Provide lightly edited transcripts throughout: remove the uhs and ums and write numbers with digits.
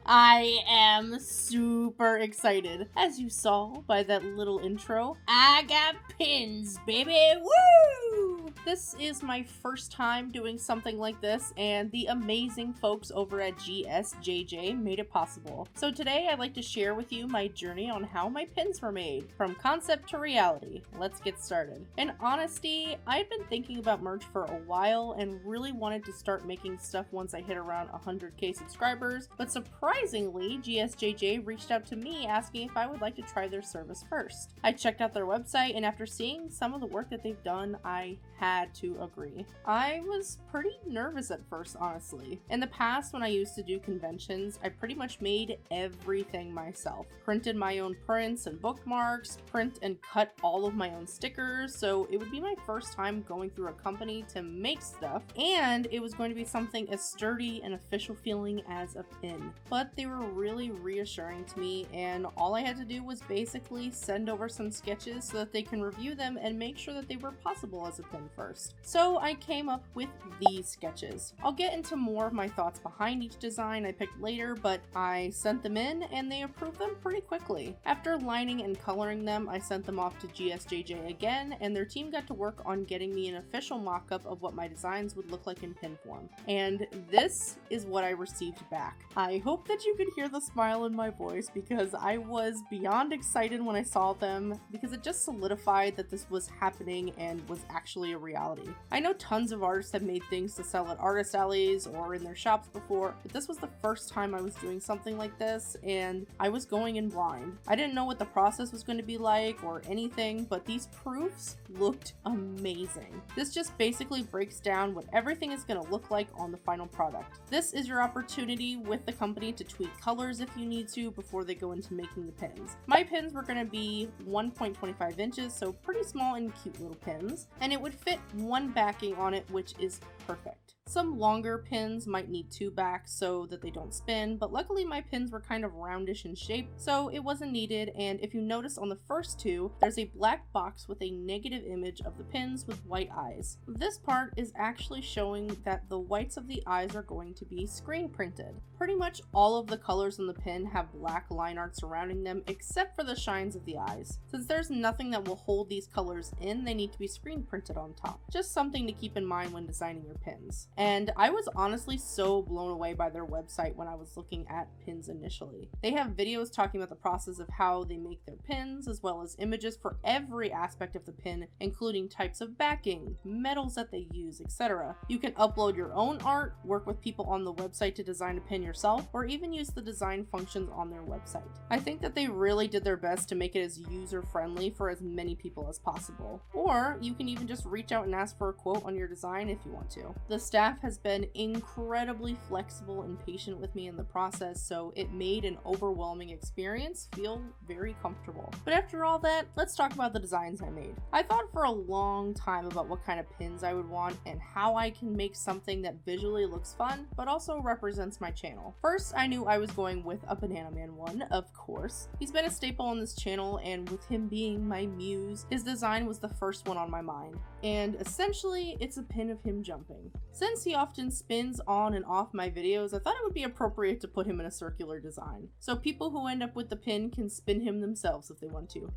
I am super excited. As you saw by that little intro, I got pins, baby! Woo! This is my first time doing something like this, and the amazing folks over at GSJJ made it possible. So today I'd like to share with you my journey on how my pins were made, from concept to reality. Let's get started. In honesty, I've been thinking about merch for a while and really wanted to start making stuff once I hit around 100k subscribers, but surprisingly, GSJJ reached out to me asking if I would like to try their service first. I checked out their website, and after seeing some of the work that they've done, I had to agree. I was pretty nervous at first, honestly. In the past, when I used to do conventions, I pretty much made everything myself. Printed my own prints and bookmarks, print and cut all of my own stickers, so it would be my first time going through a company to make stuff, and it was going to be something as sturdy and official feeling as a pin. But they were really reassuring to me, and all I had to do was basically send over some sketches so that they can review them and make sure that they were possible as a pin first. So I came up with these sketches. I'll get into more of my thoughts behind each design I picked later, but I sent them in and they approved them pretty quickly. After lining and coloring them, I sent them off to GSJJ again, and their team got to work on getting me an official mock-up of what my designs would look like in pin form. And this is what I received back. I hope that you could hear the smile in my voice because I was beyond excited when I saw them, because it just solidified that this was happening and was actually a reality. I know tons of artists have made things to sell at artist alleys or in their shops before, but this was the first time I was doing something like this, and I was going in blind. I didn't know what the process was going to be like or anything, but these proofs looked amazing. This just basically breaks down what everything is going to look like on the final product. This is your opportunity with the company to tweak colors if you need to before they go into making the pins. My pins were going to be 1.25 inches, so pretty small and cute little pins, and it would fit one backing on it, which is perfect. Some longer pins might need two backs so that they don't spin, but luckily my pins were kind of roundish in shape, so it wasn't needed. And if you notice on the first two, there's a black box with a negative image of the pins with white eyes. This part is actually showing that the whites of the eyes are going to be screen printed. Pretty much all of the colors in the pin have black line art surrounding them except for the shines of the eyes. Since there's nothing that will hold these colors in, they need to be screen printed on top. Just something to keep in mind when designing your pins. And I was honestly so blown away by their website when I was looking at pins initially. They have videos talking about the process of how they make their pins, as well as images for every aspect of the pin, including types of backing, metals that they use, etc. You can upload your own art, work with people on the website to design a pin yourself, or even use the design functions on their website. I think that they really did their best to make it as user-friendly for as many people as possible. Or you can even just reach out and ask for a quote on your design if you want to. The staff has been incredibly flexible and patient with me in the process, so it made an overwhelming experience feel very comfortable. But after all that, let's talk about the designs I made. I thought for a long time about what kind of pins I would want and how I can make something that visually looks fun, but also represents my channel. First, I knew I was going with a Banana Man one, of course. He's been a staple on this channel, and with him being my muse, his design was the first one on my mind. And essentially, it's a pin of him jumping. Since he often spins on and off my videos, I thought it would be appropriate to put him in a circular design, so people who end up with the pin can spin him themselves if they want to.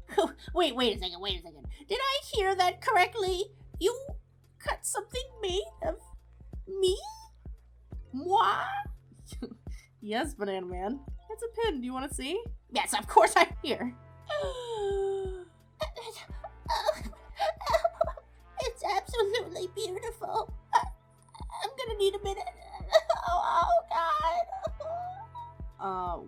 Wait a second. Did I hear that correctly? You cut something made of me? Moi? Yes, Banana Man. It's a pin. Do you want to see? Yes, of course I'm Here. It's absolutely beautiful. I'm gonna need a minute. Oh God.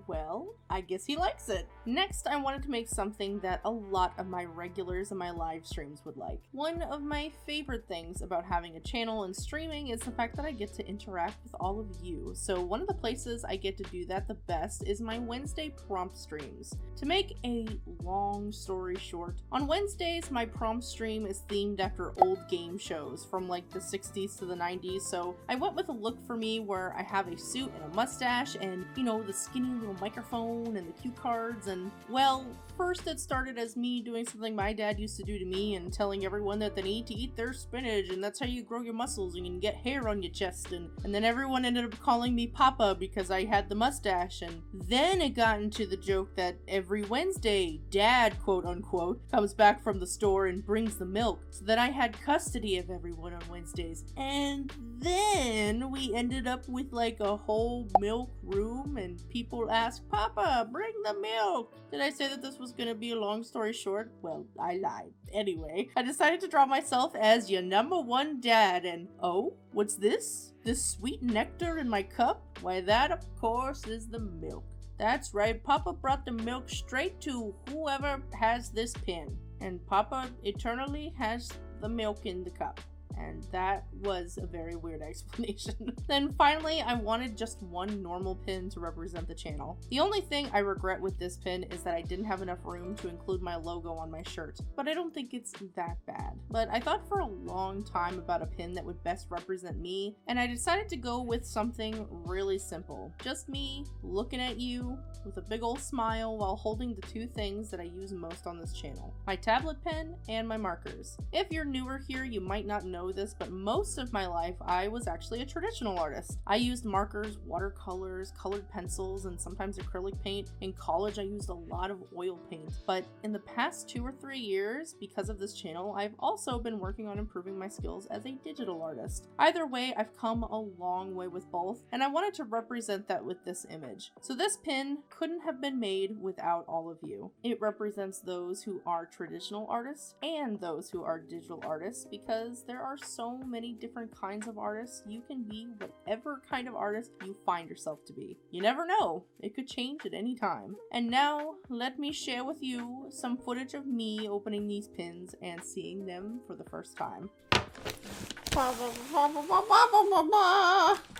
Well, I guess he likes it. Next, I wanted to make something that a lot of my regulars and my live streams would like. One of my favorite things about having a channel and streaming is the fact that I get to interact with all of you. So one of the places I get to do that the best is my Wednesday prompt streams. To make a long story short, on Wednesdays, my prompt stream is themed after old game shows from like the 60s to the 90s. So I went with a look for me where I have a suit and a mustache and, you know, the skinny little microphone and the cue cards, and well, first it started as me doing something my dad used to do to me and telling everyone that they need to eat their spinach and that's how you grow your muscles and you can get hair on your chest, and then everyone ended up calling me Papa because I had the mustache, and then it got into the joke that every Wednesday, Dad, quote unquote, comes back from the store and brings the milk, so that I had custody of everyone on Wednesdays. And then we ended up with like a whole milk room and people ask, Papa, bring the milk. Did I say that this was gonna be a long story short? Well, I lied. Anyway, I decided to draw myself as your number one dad, and oh, what's this? This sweet nectar in my cup? Why, that of course is the milk. That's right, Papa brought the milk straight to whoever has this pin, and Papa eternally has the milk in the cup. And that was a very weird explanation. Then finally, I wanted just one normal pin to represent the channel. The only thing I regret with this pin is that I didn't have enough room to include my logo on my shirt, but I don't think it's that bad. But I thought for a long time about a pin that would best represent me, and I decided to go with something really simple. Just me looking at you with a big old smile while holding the two things that I use most on this channel: my tablet pen and my markers. If you're newer here, you might not know this, but most of my life I was actually a traditional artist. I used markers, watercolors, colored pencils, and sometimes acrylic paint. In college I used a lot of oil paint, but in the past 2 or 3 years, because of this channel, I've also been working on improving my skills as a digital artist. Either way, I've come a long way with both, and I wanted to represent that with this image. So this pin couldn't have been made without all of you. It represents those who are traditional artists and those who are digital artists, because there are so many different kinds of artists. You can be whatever kind of artist you find yourself to be. You never know, it could change at any time. And now, let me share with you some footage of me opening these pins and seeing them for the first time.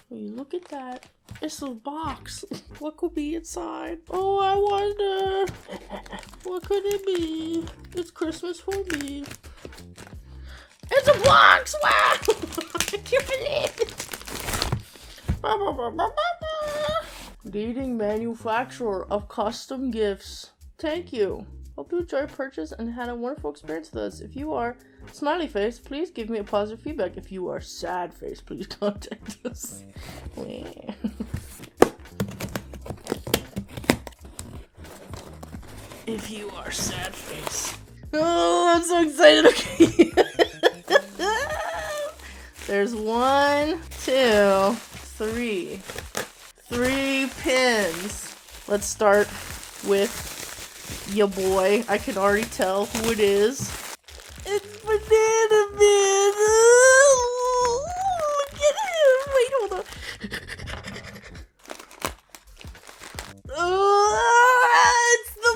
Hey, look at that. It's a box. What could be inside? Oh, I wonder. What could it be? It's Christmas for me. It's a box! Wow! I can't believe it! Leading manufacturer of custom gifts. Thank you. Hope you enjoyed your purchase and had a wonderful experience with us. If you are smiley face, please give me a positive feedback. If you are sad face, please contact us. If you are sad face. Oh, I'm so excited. Okay. There's 1, 2, 3. 3 pins. Let's start with your boy. I can already tell who it is. It's Banana Man. Oh, look at him. Wait, hold on. Oh, it's the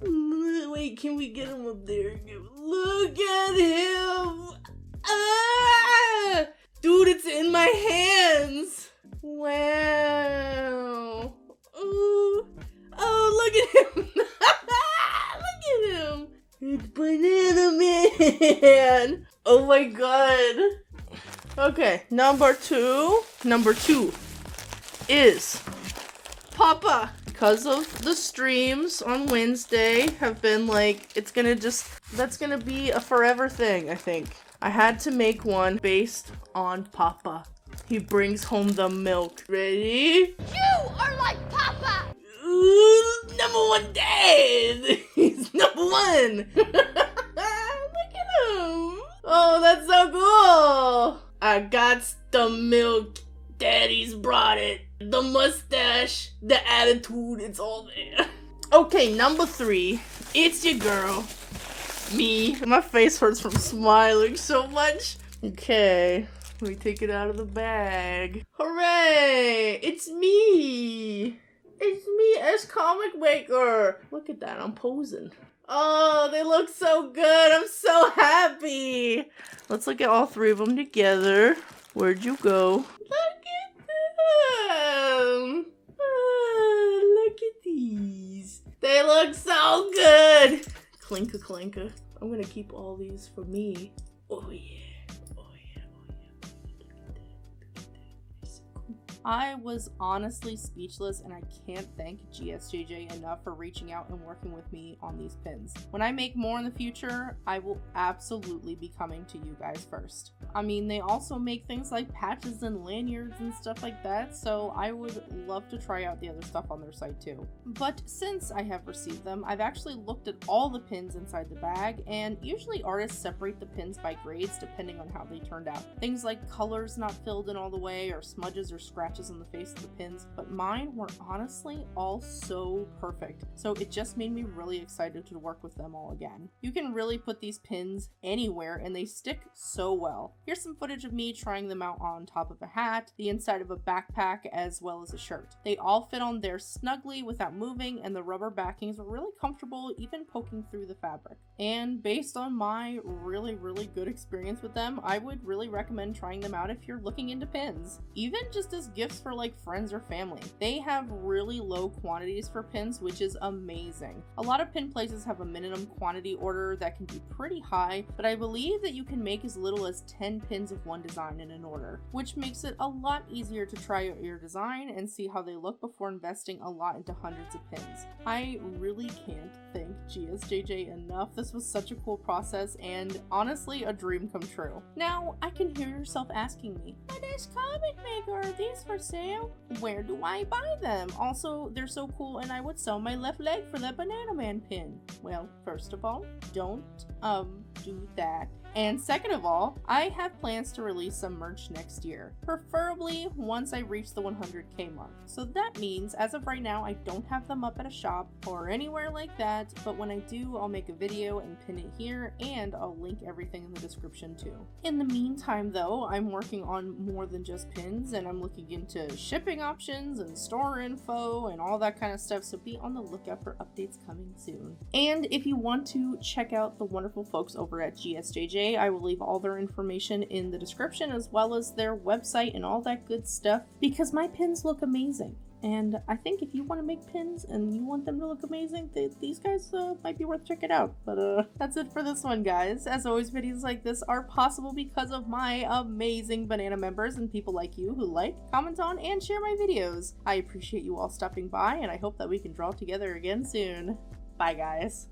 boy. Wait, can we get him up there? Look at him. Ah! Dude, it's in my hands. Wow. Ooh. Oh, look at him. Look at him. It's Banana Man. Oh my god. Okay, number two is Papa. Because of the streams on Wednesday have been like, that's gonna be a forever thing, I think. I had to make one based on Papa. He brings home the milk. Ready? You are like Papa! Ooh, #1 dad! He's #1! Look at him! Oh, that's so cool! I got the milk. Daddy's brought it. The mustache, the attitude, it's all there. Okay, number 3. It's your girl. Me. My face hurts from smiling so much. Okay, let me take it out of the bag. Hooray! It's me! It's me as comic maker! Look at that, I'm posing. Oh, they look so good. I'm so happy. Let's look at all 3 of them together. Where'd you go? Look at them. Oh, look at these. They look so good. Clinka clinka. I'm gonna keep all these for me. Oh yeah. Oh yeah. Oh yeah. Look at that. Look at that. It's so cool. I was honestly speechless, and I can't thank GSJJ enough for reaching out and working with me on these pins. When I make more in the future, I will absolutely be coming to you guys first. I mean, they also make things like patches and lanyards and stuff like that, so I would love to try out the other stuff on their site too. But since I have received them, I've actually looked at all the pins inside the bag, and usually artists separate the pins by grades depending on how they turned out. Things like colors not filled in all the way, or smudges or scratches on the face of the pins, but mine were honestly all so perfect, so it just made me really excited to work with them all again. You can really put these pins anywhere and they stick so well. Here's some footage of me trying them out on top of a hat, the inside of a backpack, as well as a shirt. They all fit on there snugly without moving, and the rubber backings were really comfortable, even poking through the fabric. And based on my really good experience with them, I would really recommend trying them out if you're looking into pins, even just as gifts for like friends or family. They have really low quantities for pins, which is amazing. A lot of pin places have a minimum quantity order that can be pretty high, but I believe that you can make as little as 10 pins of one design in an order, which makes it a lot easier to try out your design and see how they look before investing a lot into hundreds of pins. I really can't thank GSJJ enough. This was such a cool process and honestly a dream come true. Now, I can hear yourself asking me, "But this comic maker, are these for sale? Where do I buy them? Also, they're so cool and I would sell my left leg for that Banana Man pin." Well, first of all, don't do that. And second of all, I have plans to release some merch next year, preferably once I reach the 100k mark. So that means, as of right now, I don't have them up at a shop or anywhere like that, but when I do, I'll make a video and pin it here, and I'll link everything in the description too. In the meantime though, I'm working on more than just pins, and I'm looking into shipping options and store info and all that kind of stuff, so be on the lookout for updates coming soon. And if you want to check out the wonderful folks over at GSJJ, I will leave all their information in the description, as well as their website and all that good stuff, because my pins look amazing. And I think if you want to make pins and you want them to look amazing, these guys might be worth checking out. But that's it for this one, guys. As always, videos like this are possible because of my amazing banana members and people like you who like, comment on, and share my videos. I appreciate you all stopping by, and I hope that we can draw together again soon. Bye, guys.